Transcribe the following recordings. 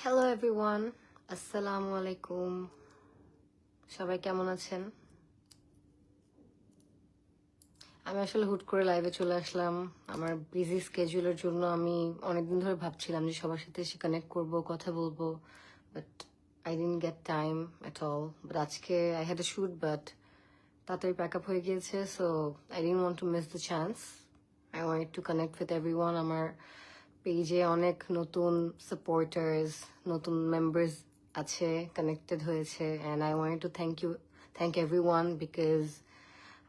Hello everyone, আসসালামু আলাইকুম। সবাই কেমন আছেন? আমি আসলে হুট করে লাইভে চলে আসলাম। আমার বিজি স্কেজুলের জন্য আমি অনেকদিন ধরে ভাবছিলাম যে সবার সাথে এসে কানেক্ট করব, কথা বলবো, but I didn't get time at all. But আজকে I had a shoot, but তাড়াতাড়ি প্যাক আপ হয়ে গিয়েছে, so I didn't want to miss the chance. I want to connect with everyone. আমার পেজে অনেক নতুন সাপোর্টার্স, নতুন মেম্বার্স আছে, কানেক্টেড হয়েছে, and I want two thank everyone because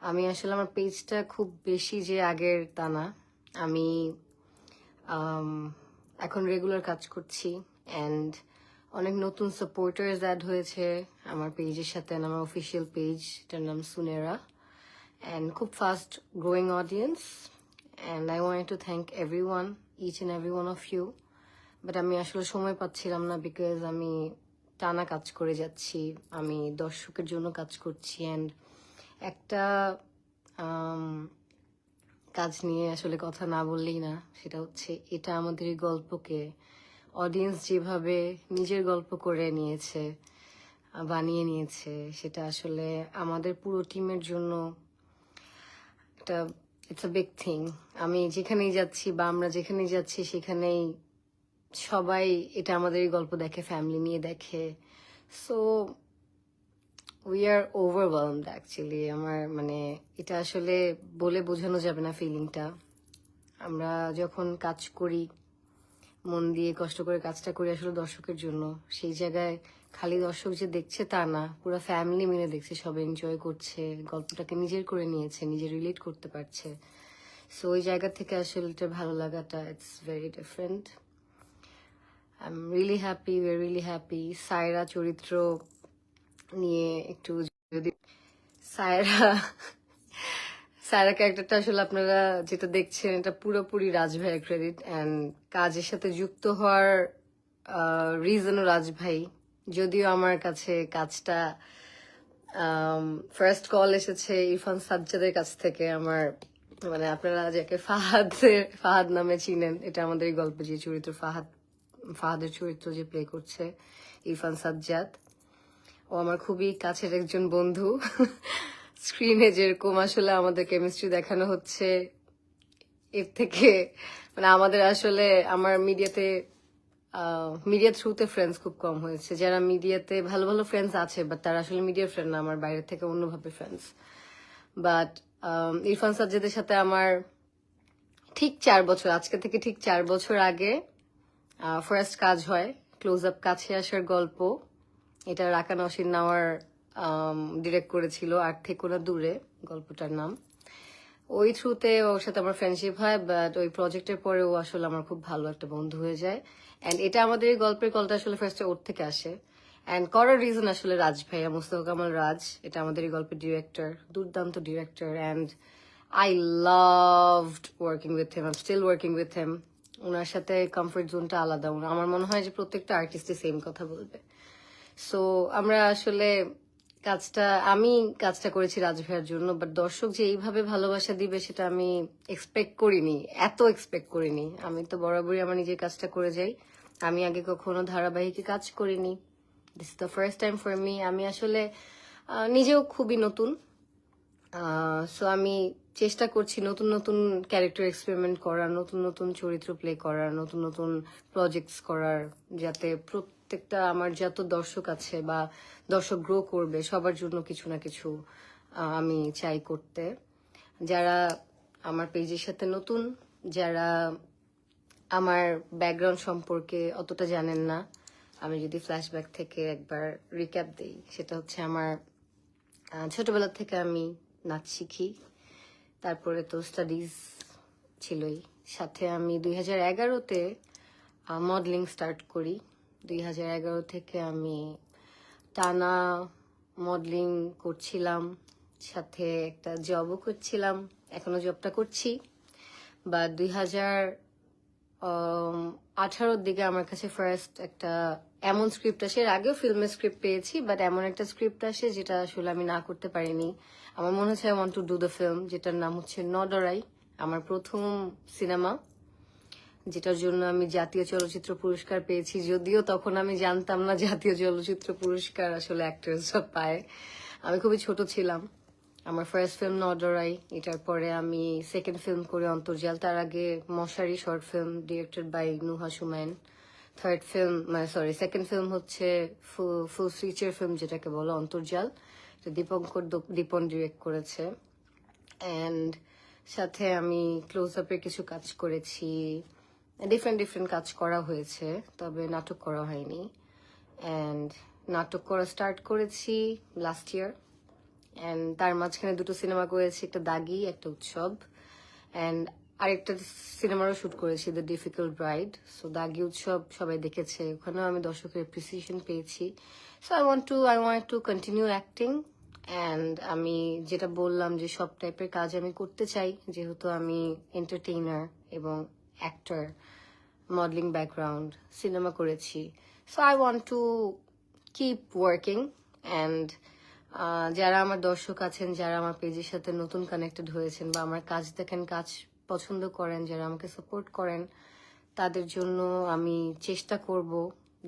আমি আসলে আমার পেজটা খুব বেশি যে আগের তা না। আমি এখন রেগুলার কাজ করছি, অ্যান্ড অনেক নতুন সাপোর্টার্স অ্যাড হয়েছে আমার পেজের সাথে। আমার অফিসিয়াল পেজ, এটার নাম সুনেরা, and খুব fast growing audience, and I wanted to thank everyone, each and every one of you. But আমি আসলে সময় পাচ্ছিলাম না বিকজ আমি টানা কাজ করে যাচ্ছি, আমি দর্শকের জন্য কাজ করছি, অ্যান্ড একটা কাজ নিয়ে আসলে কথা না বললেই না। সেটা হচ্ছে এটা আমাদের এই গল্পকে অডিয়েন্স যেভাবে নিজের গল্প করে নিয়েছে, বানিয়ে নিয়েছে, সেটা আসলে আমাদের পুরো টিমের জন্য একটা ইটস আ বিগ থিং। আমি যেখানেই যাচ্ছি বা আমরা যেখানেই যাচ্ছি সেখানেই সবাই এটা আমাদের এই গল্প দেখে, ফ্যামিলি নিয়ে দেখে। So we are overwhelmed actually. আমার মানে এটা আসলে বলে বোঝানো যাবে না ফিলিংটা। আমরা যখন কাজ করি, মন দিয়ে কষ্ট করে কাজটা করি আসলে দর্শকের জন্য, সেই জায়গায় খালি দর্শক যে দেখছে তা না, পুরো ফ্যামিলি মিলে দেখছে, সব এনজয় করছে, গল্পটাকে নিজের করে নিয়েছে, নিজে রিলেট করতে পারছে। সো ওই জায়গা থেকে আসলে এটা ভালো লাগাটা it's very different. I am really happy, we are really happy. Saira চরিত্র নিয়ে একটু যদি সায়রা সায়রা ক্যারেক্টারটা আসলে আপনারা যেটা দেখছেন এটা পুরোপুরি রাজ ভাইয়ের ক্রেডিট, অ্যান্ড কাজের সাথে যুক্ত হওয়ার রিজনও রাজ ভাই। যদিও আমার কাছে কাজটা ফার্স্ট কল এসেছে ইরফান সাজ্জাদের কাছ থেকে। আমার মানে আপনারা যাকে ফাহাদ নামে চিনেন, এটা আমাদের এই গল্পে যে চরিত্র ফাহাদের চরিত্র যে প্লে করছে ইরফান সাজ্জাদ, ও আমার খুবই কাছের একজন বন্ধু। স্ক্রিনে যেরকম আসলে আমাদের কেমিস্ট্রি দেখানো হচ্ছে, এর থেকে মানে আমাদের আসলে আমার মিডিয়া থ্রুতে ফ্রেন্ডস খুব কম হয়েছে। যারা মিডিয়াতে ভালো ভালো ফ্রেন্ডস আছে, বাট তারা আসলে মিডিয়ার ফ্রেন্ড না, আমার বাইরে থেকে অন্যভাবে ফ্রেন্ডস। বাট ইরফান সাজ্জাদের সাথে আমার ঠিক 4 বছর, আজকে থেকে ঠিক 4 বছর আগে ফার্স্ট কাজ হয়, ক্লোজ আপ কাছে আসার গল্প। এটা রাকান অসিন নাওয়ার ডিরেক্ট করেছিল, আর থেকে না দূরে গল্পটার নাম। ওই থ্রুতে ওর সাথে আমার ফ্রেন্ডশিপ হয়, বাট ওই প্রজেক্টের পরে ও আসলে আমার খুব ভালো একটা বন্ধু হয়ে যায়। অ্যান্ড এটা আমাদের এই গল্পের কলটা আসলে ফার্স্টে ওর থেকে আসে, অ্যান্ড করার রিজন আসলে রাজ ভাইয়া, মুস্তফা কামাল রাজ, এটা আমাদের এই গল্পের ডিরেক্টর, দুর্দান্ত director, and I loved working with him, I am still working with him. ওনার সাথে কমফোর্ট জোনটা আলাদা। আমার মনে হয় যে প্রত্যেকটা আর্টিস্টই সেম কথা বলবে। সো আমরা আসলে আমি কাজটা করেছি রাজ ভাইয়ার জন্য, বাট দর্শক যে এইভাবে ভালোবাসা দিবে সেটা আমি এক্সপেক্ট করিনি, এত এক্সপেক্ট করিনি। আমি তো বরাবরই আমার নিজের কাজটা করে যাই, আমি আগে কখনো ধারাবাহিকে কাজ করিনি, this is the first time for me. আমি আসলে নিজেও খুবই নতুন, সো আমি চেষ্টা করছি নতুন নতুন ক্যারেক্টার এক্সপেরিমেন্ট করার, নতুন নতুন চরিত্র প্লে করার, নতুন নতুন প্রজেক্টস করার, যাতে প্রত্যেকটা আমার যত দর্শক আছে বা দর্শক গ্রো করবে সবার জন্য কিছু না কিছু আমি চাই করতে। যারা আমার পেজের সাথে নতুন, যারা আমার ব্যাকগ্রাউন্ড সম্পর্কে অতটা জানেন না, আমি যদি ফ্ল্যাশব্যাক থেকে একবার রিক্যাপ দিই, সেটা হচ্ছে আমার ছোটবেলা থেকে আমি নাচ শিখি, তারপরে তো স্টাডিজ ছিলই, সাথে আমি 2011-তে মডেলিং স্টার্ট করি। 2011 থেকে আমি টানা মডেলিং করছিলাম, সাথে একটা জবও করছিলাম, এখনো জবটা করছি। বা 2018-র দিকে আমার কাছে ফার্স্ট একটা এমন স্ক্রিপ্ট আসে, এর আগেও ফিল্মের স্ক্রিপ্ট পেয়েছি, বাট এমন একটা স্ক্রিপ্ট আসে যেটা আসলে আমি না করতে পারিনি। আমার মনে হচ্ছে I want to do the film, যেটার নাম হচ্ছে নডরাই, আমার প্রথম সিনেমা, যেটার জন্য আমি জাতীয় চলচ্চিত্র পুরস্কার পেয়েছি, যদিও তখন আমি জানতাম না জাতীয় চলচ্চিত্র পুরস্কার আসলে অ্যাক্ট্রেসরা পায়। আমি খুবই ছোট ছিলাম। আমার ফার্স্ট ফিল্ম নডরাই, এটার পরে আমি সেকেন্ড ফিল্ম করে অন্তর্জাল, তার আগে Moshari short film directed by Nuha Sumain. Third film second film হচ্ছে ফুল ফিচার ফিল্ম যেটাকে বলো অন্তর্জাল, দীপন ডিরেক্ট করেছে। অ্যান্ড সাথে আমি ক্লোজ আপের কিছু কাজ করেছি, ডিফারেন্ট কাজ করা হয়েছে, তবে নাটক করা হয়নি। অ্যান্ড নাটক করা স্টার্ট করেছি লাস্ট ইয়ার। অ্যান্ড তার মাঝখানে দুটো সিনেমা করেছি, একটা দাগি, একটা উৎসব। অ্যান্ড আরেকটা সিনেমারও শুট করেছি, দ্য ডিফিকাল্ট ব্রাইড। সো দাগি উৎসব সবাই দেখেছে, ওখানেও আমি দর্শকের অ্যাপ্রিসিয়েশন পেয়েছি। So I want to continue acting. And আমি যেটা বললাম যে সব টাইপের কাজ আমি করতে চাই, যেহেতু আমি এন্টারটেইনার এবং অ্যাক্টর, মডেলিং ব্যাকগ্রাউন্ড, সিনেমা করেছি। So I want to keep working. And যারা আমার দর্শক আছেন, যারা আমার পেজের সাথে নতুন কানেক্টেড হয়েছেন বা আমার কাজ দেখেন, কাজ পছন্দ করেন, যারা আমাকে সাপোর্ট করেন, তাদের জন্য আমি চেষ্টা করব,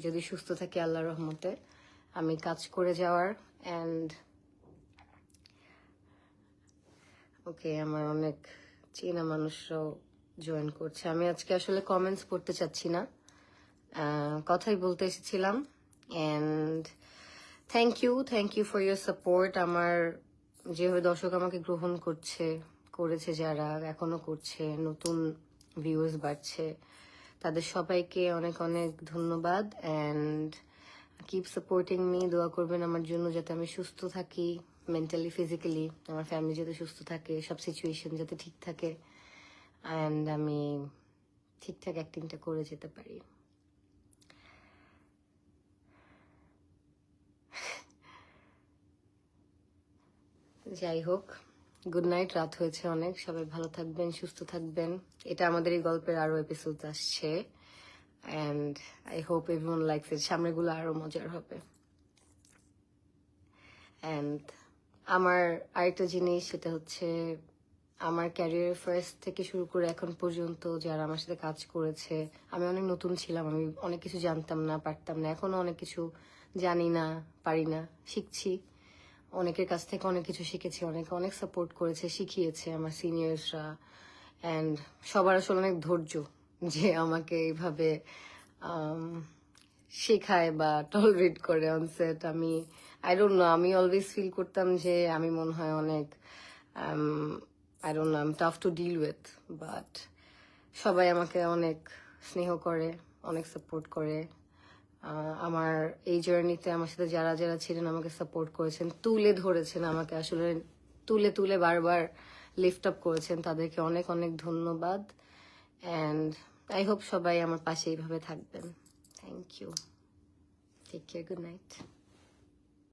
যদি সুস্থ থাকি আল্লাহর রহমতে, আমি কাজ করে যাওয়ার। অ্যান্ড ওকে, আমার অনেক চেনা মানুষরাও জয়েন করছে। আমি আজকে আসলে কমেন্টস পড়তে চাচ্ছি না, কথাই বলতে এসেছিলাম। And thank you for your support. আমার যেভাবে দর্শক আমাকে গ্রহণ করেছে, যারা এখনো করছে, নতুন ভিউয়ার্স বাড়ছে, তাদের সবাইকে অনেক অনেক ধন্যবাদ। অ্যান্ড কিপ সাপোর্টিং মি, দোয়া করবেন আমার জন্য যাতে আমি সুস্থ থাকি, মেন্টালি ফিজিক্যালি, আমার ফ্যামিলি যাতে সুস্থ থাকে, সব সিচুয়েশন যাতে ঠিক থাকে, অ্যান্ড আমি ঠিকঠাক অ্যাক্টিংটা করে যেতে পারি। যাই হোক, গুড নাইট, রাত হয়েছে অনেক, সবাই ভালো থাকবেন, সুস্থ থাকবেন। এটা আমাদের এই গল্পের আরো এপিসোড আসছে, and I hope everyone likes it. সামনেগুলো আরো মজার হবে। অ্যান্ড আমার আরেকটা জিনিস, সেটা হচ্ছে আমার ক্যারিয়ার ফার্স্ট থেকে শুরু করে এখন পর্যন্ত যারা আমার সাথে কাজ করেছে, আমি অনেক নতুন ছিলাম, আমি অনেক কিছু জানতাম না, পারতাম না, এখনো অনেক কিছু জানি না, পারি না, শিখছি। অনেকের কাছ থেকে অনেক কিছু শিখেছি, অনেকে অনেক সাপোর্ট করেছে, শিখিয়েছে আমার সিনিয়র্সরা। অ্যান্ড সবার আসলে অনেক ধৈর্য যে আমাকে এইভাবে শেখায় বা টলারেট করে অনসেট। আই ডোন্ট নো, আমি অলওয়েজ ফিল করতাম যে আমি মনে হয় অনেক I don't know, I am tough to deal with, but সবাই আমাকে অনেক স্নেহ করে, অনেক সাপোর্ট করে। আমার এই জার্নিতে আমার সাথে যারা যারা ছিলেন, আমাকে সাপোর্ট করেছেন, তুলে ধরেছেন, আমাকে আসলে তুলে তুলে বারবার লিফট আপ করেছেন, তাদেরকে অনেক অনেক ধন্যবাদ। অ্যান্ড আই হোপ সবাই আমার পাশে এইভাবে থাকবেন। Thank you, take care, good night.